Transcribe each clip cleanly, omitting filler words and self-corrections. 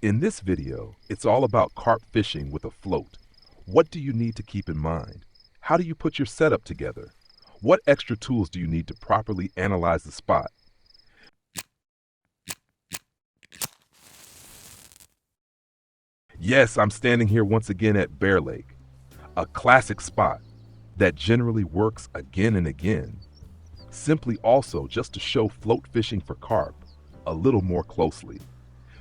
In this video, it's all about carp fishing with a float. What do you need to keep in mind? How do you put your setup together? What extra tools do you need to properly analyze the spot? Yes, I'm standing here once again at Bearlake, a classic spot that generally works again and again. Simply also just to show float fishing for carp a little more closely,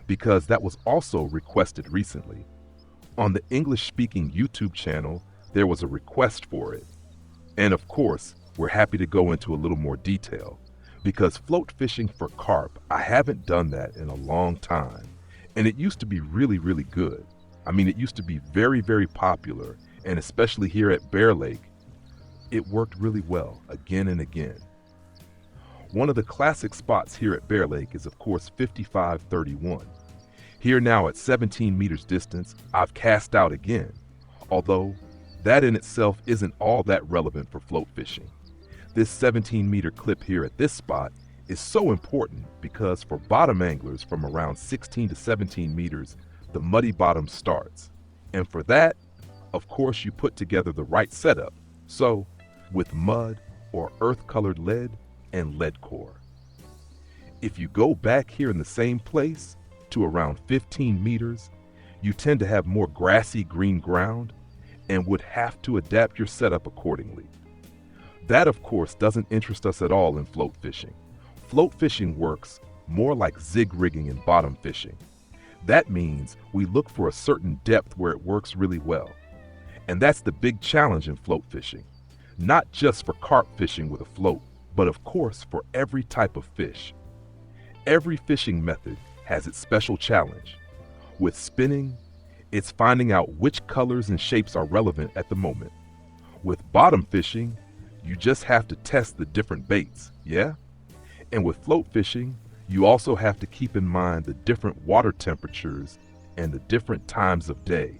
because that was also requested recently. On the English-speaking YouTube channel, there was a request for it. And of course, we're happy to go into a little more detail, because float fishing for carp, I haven't done that in a long time. And it used to be really good. I mean, it used to be very popular, and especially here at Bearlake, it worked really well again and again. One of the classic spots here at Bearlake is of course 5531. Here now at 17 meters distance, I've cast out again, although that in itself isn't all that relevant for float fishing. This 17-meter clip here at this spot is so important because for bottom anglers from around 16 to 17 meters, the muddy bottom starts. And for that, of course, you put together the right setup. So, with mud or earth-colored lead and lead core. If you go back here in the same place to around 15 meters, you tend to have more grassy green ground and would have to adapt your setup accordingly. That, of course, doesn't interest us at all in float fishing. Float fishing works more like zig rigging in bottom fishing. That means we look for a certain depth where it works really well. And that's the big challenge in float fishing. Not just for carp fishing with a float, but of course for every type of fish. Every fishing method has its special challenge. With spinning, it's finding out which colors and shapes are relevant at the moment. With bottom fishing, you just have to test the different baits, yeah? And with float fishing, you also have to keep in mind the different water temperatures and the different times of day,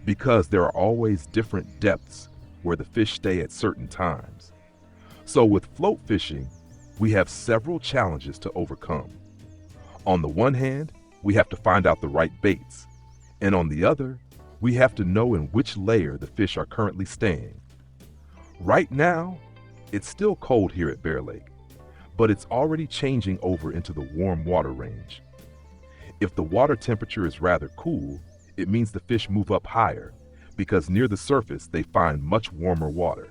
because there are always different depths where the fish stay at certain times. So with float fishing, we have several challenges to overcome. On the one hand, we have to find out the right baits, and on the other, we have to know in which layer the fish are currently staying. Right now, it's still cold here at Bearlake, but it's already changing over into the warm water range. If the water temperature is rather cool, it means the fish move up higher, because near the surface they find much warmer water.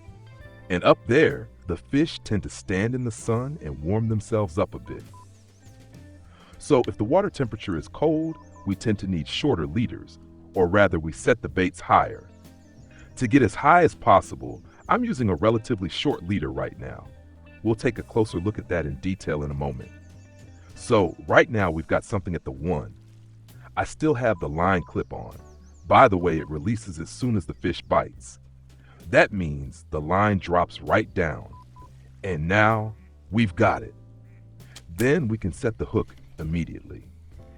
And up there, the fish tend to stand in the sun and warm themselves up a bit. So if the water temperature is cold, we tend to need shorter leaders, or rather we set the baits higher. To get as high as possible, I'm using a relatively short leader right now. We'll take a closer look at that in detail in a moment. So right now we've got something at the 1. I still have the line clip on. By the way, it releases as soon as the fish bites. That means the line drops right down. And now we've got it. Then we can set the hook immediately.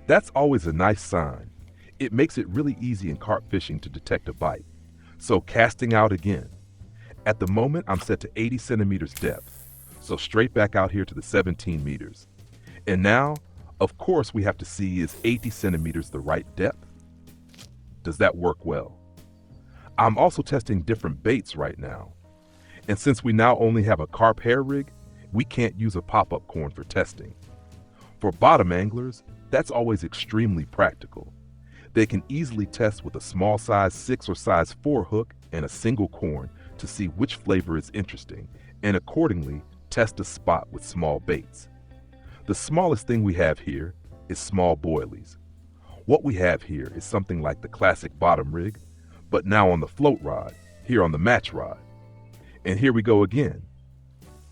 That's always a nice sign. It makes it really easy in carp fishing to detect a bite. So casting out again. At the moment, I'm set to 80 centimeters depth. So straight back out here to the 17 meters. And now, of course, we have to see, is 80 centimeters the right depth? Does that work well? I'm also testing different baits right now. And since we now only have a carp hair rig, we can't use a pop-up corn for testing. For bottom anglers, that's always extremely practical. They can easily test with a small size 6 or size 4 hook and a single corn to see which flavor is interesting, and accordingly, test a spot with small baits. The smallest thing we have here is small boilies. What we have here is something like the classic bottom rig, but now on the float rod, here on the match rod. And here we go again.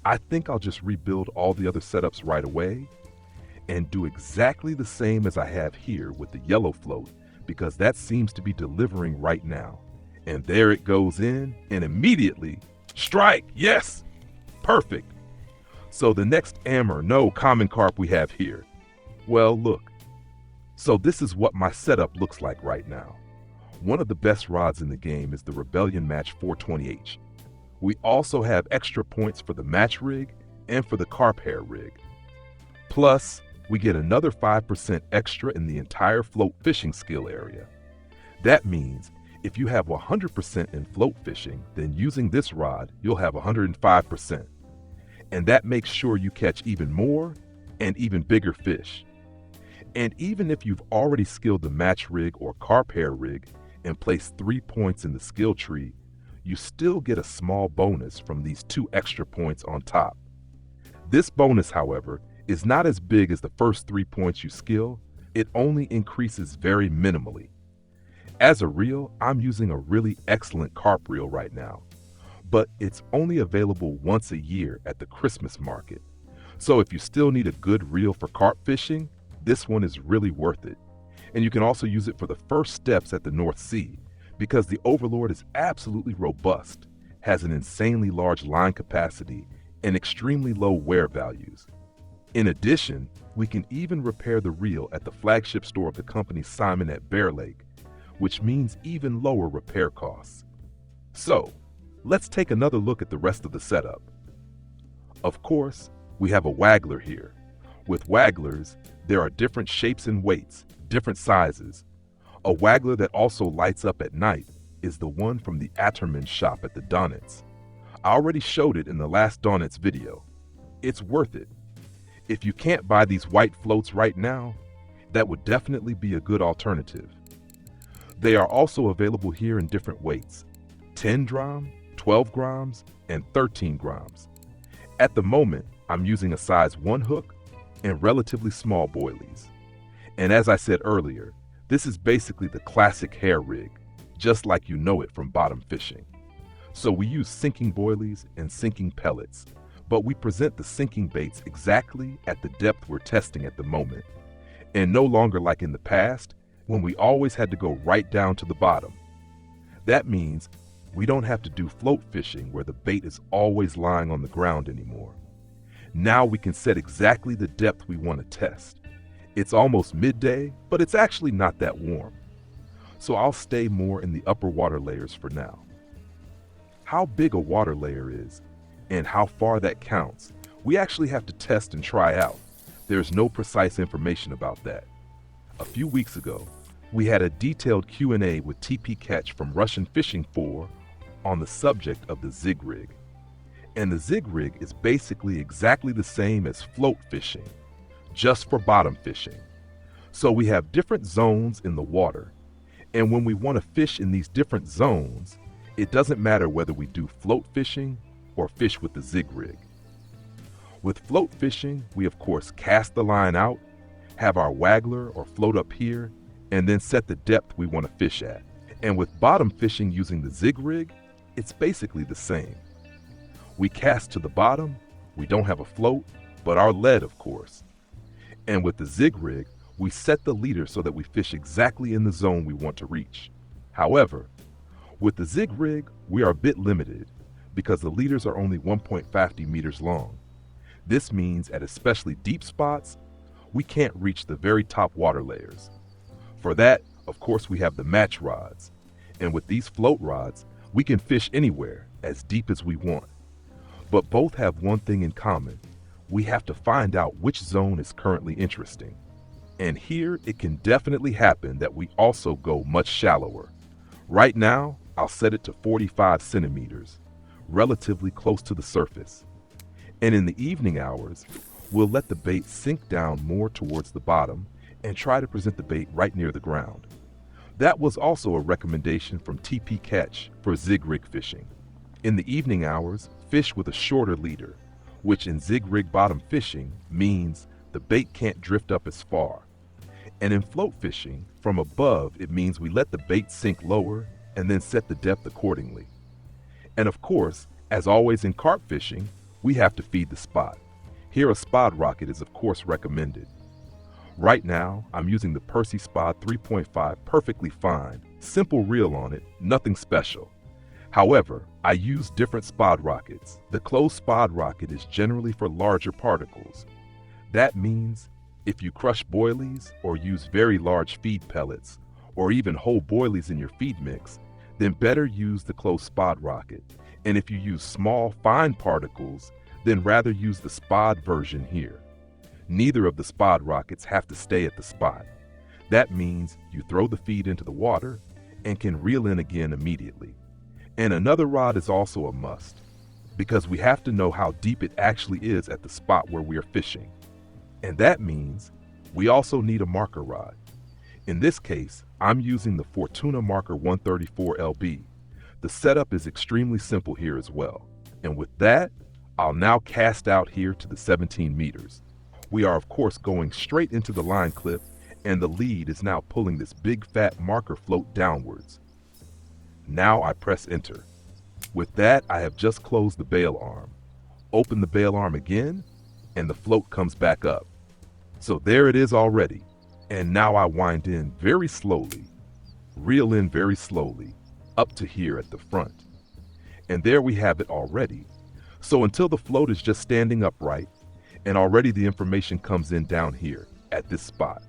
I think I'll just rebuild all the other setups right away and do exactly the same as I have here with the yellow float, because that seems to be delivering right now. And there it goes in, and immediately, strike, yes, perfect. So the next common carp we have here. Well, look. So this is what my setup looks like right now. One of the best rods in the game is the Rebellion Match 420H. We also have extra points for the match rig and for the carp hair rig. Plus, we get another 5% extra in the entire float fishing skill area. That means if you have 100% in float fishing, then using this rod, you'll have 105%. And that makes sure you catch even more and even bigger fish. And even if you've already skilled the match rig or carp hair rig and placed 3 points in the skill tree, you still get a small bonus from these 2 extra points on top. This bonus, however, is not as big as the first 3 points you skill. It only increases very minimally. As a reel, I'm using a really excellent carp reel right now, but it's only available once a year at the Christmas market. So if you still need a good reel for carp fishing, this one is really worth it. And you can also use it for the first steps at the North Sea because the Overlord is absolutely robust, has an insanely large line capacity, and extremely low wear values. In addition, we can even repair the reel at the flagship store of the company Simon at Bearlake, which means even lower repair costs. So, let's take another look at the rest of the setup. Of course, we have a Waggler here. With Wagglers, there are different shapes and weights, different sizes. A Waggler that also lights up at night is the one from the Atterman shop at the Donets. I already showed it in the last Donets video. It's worth it. If you can't buy these white floats right now, that would definitely be a good alternative. They are also available here in different weights, 10 gram, 12 grams, and 13 grams. At the moment, I'm using a size 1 hook and relatively small boilies. And as I said earlier, this is basically the classic hair rig, just like you know it from bottom fishing. So we use sinking boilies and sinking pellets, but we present the sinking baits exactly at the depth we're testing at the moment, and no longer like in the past, when we always had to go right down to the bottom. That means we don't have to do float fishing where the bait is always lying on the ground anymore. Now we can set exactly the depth we want to test. It's almost midday, but it's actually not that warm. So I'll stay more in the upper water layers for now. How big a water layer is and how far that counts, we actually have to test and try out. There's no precise information about that. A few weeks ago, we had a detailed Q&A with TP Catch from Russian Fishing 4 on the subject of the Zig Rig. And the Zig Rig is basically exactly the same as float fishing, just for bottom fishing. So we have different zones in the water, and when we want to fish in these different zones, it doesn't matter whether we do float fishing or fish with the Zig Rig. With float fishing, we of course cast the line out, have our Waggler or float up here, and then set the depth we want to fish at. And with bottom fishing using the Zig Rig, it's basically the same. We cast to the bottom, we don't have a float, but our lead of course. And with the Zig Rig, we set the leader so that we fish exactly in the zone we want to reach. However, with the Zig Rig, we are a bit limited because the leaders are only 1.50 meters long. This means at especially deep spots, we can't reach the very top water layers. For that, of course, we have the match rods. And with these float rods, we can fish anywhere as deep as we want. But both have one thing in common. We have to find out which zone is currently interesting. And here it can definitely happen that we also go much shallower. Right now, I'll set it to 45 centimeters, relatively close to the surface. And in the evening hours, we'll let the bait sink down more towards the bottom and try to present the bait right near the ground. That was also a recommendation from TP Catch for Zig Rig fishing. In the evening hours, fish with a shorter leader, which in Zig Rig bottom fishing means the bait can't drift up as far. And in float fishing, from above, it means we let the bait sink lower and then set the depth accordingly. And of course, as always in carp fishing, we have to feed the spot. Here a spod rocket is of course recommended. Right now, I'm using the Percy Spod 3.5 perfectly fine, simple reel on it, nothing special. However, I use different spod rockets. The closed spod rocket is generally for larger particles. That means if you crush boilies or use very large feed pellets, or even whole boilies in your feed mix, then better use the closed spod rocket. And if you use small, fine particles, then rather use the spod version here. Neither of the spod rockets have to stay at the spot. That means you throw the feed into the water and can reel in again immediately. And another rod is also a must, because we have to know how deep it actually is at the spot where we are fishing. And that means we also need a marker rod. In this case, I'm using the Fortuna Marker 134 LB. The setup is extremely simple here as well. And with that, I'll now cast out here to the 17 meters. We are of course going straight into the line clip, and the lead is now pulling this big fat marker float downwards. Now I press enter. With that, I have just closed the bail arm. Open the bail arm again, and the float comes back up. So there it is already. And now I wind in very slowly, reel in very slowly, up to here at the front. And there we have it already. So until the float is just standing upright, and already the information comes in down here at this spot.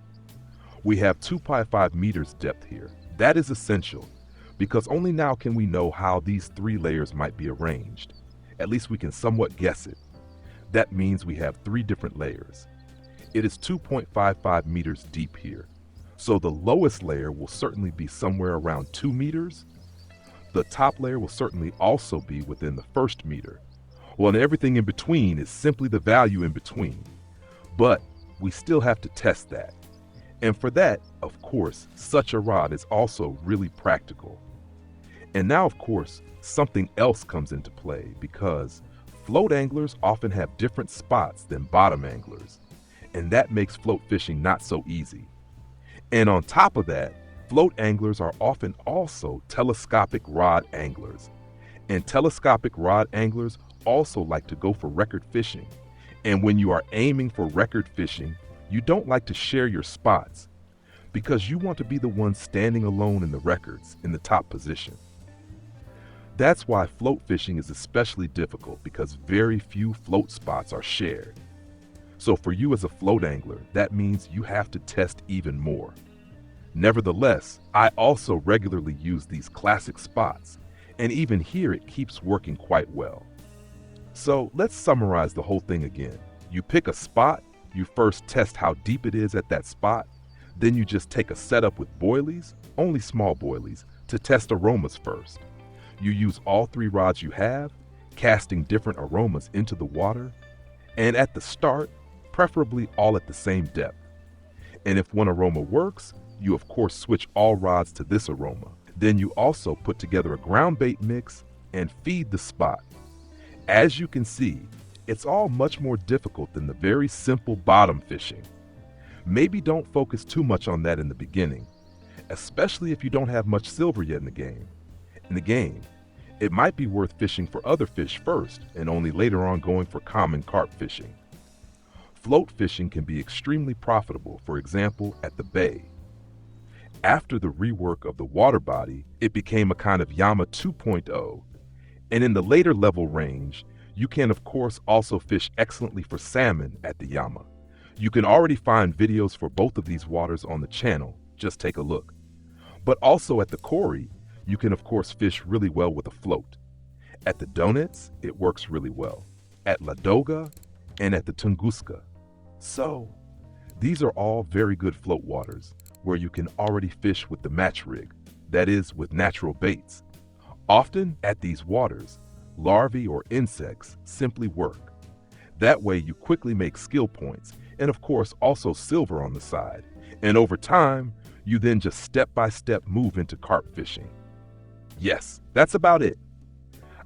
We have 2.5 meters depth here. That is essential, because only now can we know how these 3 layers might be arranged. At least we can somewhat guess it. That means we have 3 different layers. It is 2.55 meters deep here, so the lowest layer will certainly be somewhere around 2 meters. The top layer will certainly also be within the first meter. Well, and everything in between is simply the value in between. But we still have to test that. And for that, of course, such a rod is also really practical. And now, of course, something else comes into play, because float anglers often have different spots than bottom anglers. And that makes float fishing not so easy. And on top of that, float anglers are often also telescopic rod anglers. And telescopic rod anglers also like to go for record fishing. And when you are aiming for record fishing, you don't like to share your spots, because you want to be the one standing alone in the records in the top position. That's why float fishing is especially difficult, because very few float spots are shared. So for you as a float angler, that means you have to test even more. Nevertheless, I also regularly use these classic spots, and even here it keeps working quite well. So let's summarize the whole thing again. You pick a spot, you first test how deep it is at that spot, then you just take a setup with boilies, only small boilies, to test aromas first. You use all 3 rods you have, casting different aromas into the water, and at the start, preferably all at the same depth. And if one aroma works, you of course switch all rods to this aroma. Then you also put together a ground bait mix and feed the spot. As you can see, it's all much more difficult than the very simple bottom fishing. Maybe don't focus too much on that in the beginning, especially if you don't have much silver yet in the game. It might be worth fishing for other fish first and only later on going for common carp fishing. Float fishing can be extremely profitable, for example, at the bay. After the rework of the water body, it became a kind of Yama 2.0, and in the later level range, you can of course also fish excellently for salmon at the Yama. You can already find videos for both of these waters on the channel, just take a look. But also at the Kori, you can of course fish really well with a float. At the Donuts, it works really well. At Ladoga, and at the Tunguska. So, these are all very good float waters, where you can already fish with the match rig, that is, with natural baits. Often at these waters, larvae or insects simply work. That way you quickly make skill points, and of course also silver on the side. And over time, you then just step by step move into carp fishing. Yes, that's about it.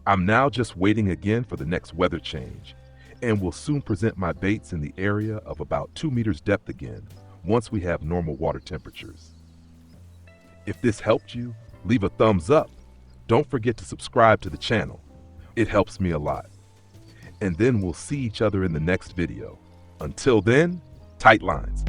I'm now just waiting again for the next weather change, and will soon present my baits in the area of about 2 meters depth again, once we have normal water temperatures. If this helped you, leave a thumbs up. Don't forget to subscribe to the channel. It helps me a lot. And then we'll see each other in the next video. Until then, tight lines.